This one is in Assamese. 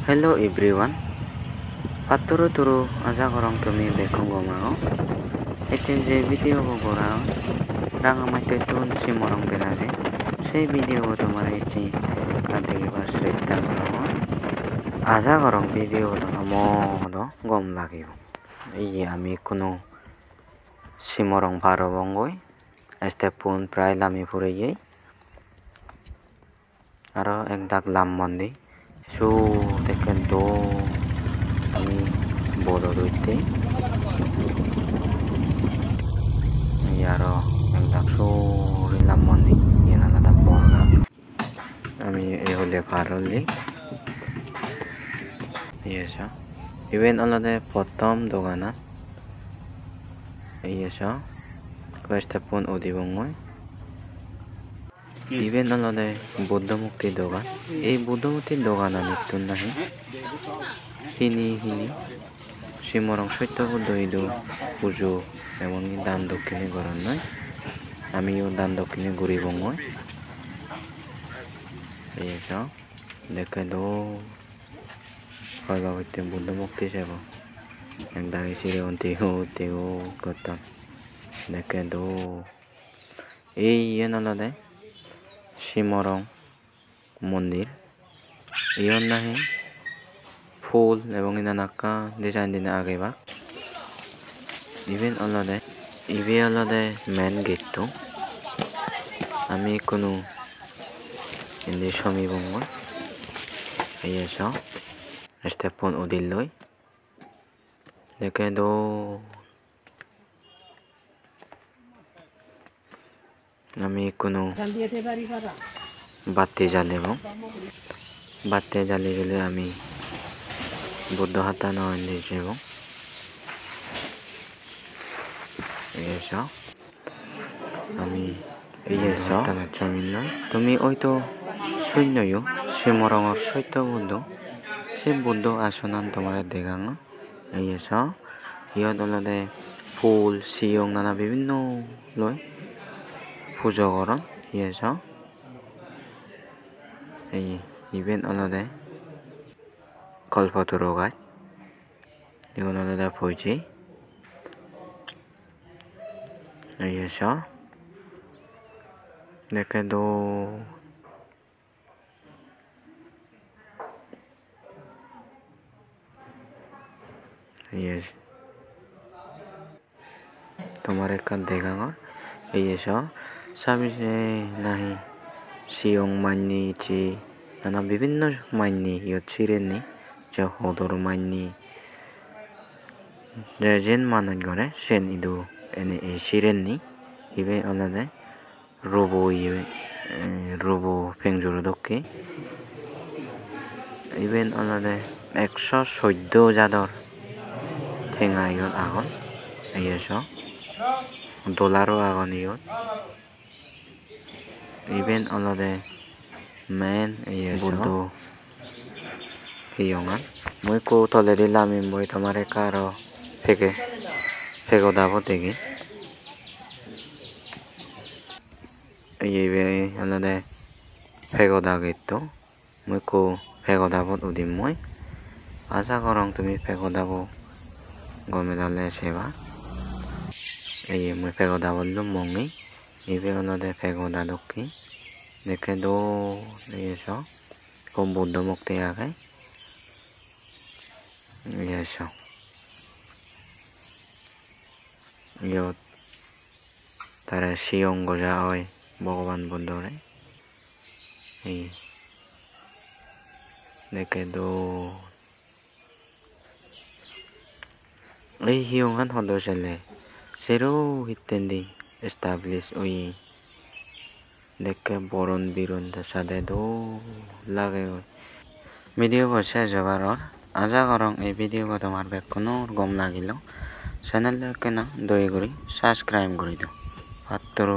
Hello everyone. Paturo turu aja korong tumi bekong gomago. Echenje video bogora ranga maite tun simorong benaje. Sei video go tomar echi kadegi bar sretta gorongo. Aja korong video do modo gom lagibo. Iye ami kuno simorong paro bongoi. Este pun prai lami pureye. Aro ekdak lam mondi. So tekan do kami bodo doite yaro ekdak so rilam mondi yana nada borga ami ehole paroli yesa even alade potom dogana yesa questa pun odibongoi even alade buddha mukti dogan এই buddha mukti dogan amitun nahi hini simorong সত্য বুদ্ধ ইদু পুজো এমনকি দান দক্ষিণে গরম নয় আমিও দান দক্ষিণে ঘুরি বঙ্গয় এই সব দেখে দো কয়বা হইতে বুদ্ধ মুক্তি সেব একদম সিরে তেও করতাম দেখে দো এই ইয়ে নলদে simorong মন্দির ইয়ন নাহি ফুল এবং ইনানাকা ডিজাইন দিনে আগে বা ইভে আলাদে মেন গেটটো আমি কোনো ইন্দি সমি বঙ্গ এই এসো স্টেপন উদিল লই দেখে দো আমি কোনো বাতি জ্বালেব বাতি জ্বালিয়ে গেলে আমি বুদ্ধ হাতা নয় দিয়েছেব এসো আমি এই এসো তামের জমিন নয় তুমি ওই তো শূন্যও সিমরঙর সত্য বুদ্ধ সে বুদ্ধ আসনান তোমার দেখাঙ এই এসো ইয়ত অলদে ফুল সিয়ং নানা বিভিন্ন লয় পুজো করন এসো এই ইভেন্ট অলদে কল্পতরু গাছ এগুলো আলাদা ফুজি এই এসো দেখে দো তোমার একটা দেখাঙর এই এসো সাবিসে নাহি সিয়ং মাইনি চি নানা বিভিন্ন মাইনি ইয়ত ছিরেননি যে হদর মাইনি যে যেন মানুষ গড়ে সেন ইদু এনে ছিরেননি ইবে আলাদা রোবো ফেংজুরো দক্ষি ইভেন আলাদা 114 জাদর ঠেঙা ইয়ত আগন এই এসো ডলারও আগন ইয়ত ইভেন আলাদা মেন এই বুদ্ধ হিয়ঙান মই কো তলে দিলাম মই তোমারে কারো ফেগো দাবো দেখি এই আলাদা ফেগো দাগিতো মই কো ফেগো দাবো উদিম মই আশা করং তুমি ফেগো দাবো গমে দালে সেবা এই মই ফেগো দাবো মঙ্গি ইবে আলাদা ফেগো দাদকি দেখে দো এসো খুব বুদ্ধ মুক্তি আগে এসো ইয়ত তারা সিয়ং গজা হয় ভগবান বুদ্ধরে এই দেখে দো এই হিয়ংহান হলো ছেলে সেরো হিতেন্দি এস্টাবলিশ ওই দেখে বরণ বিরণ সাদে দো লাগে ভিডিও বসে যাবার আজা করং এই ভিডিও তোমার বেক কোনো গম লাগিল চ্যানেল কেনা দয়া করে সাবস্ক্রাইব করে দাও পাত্র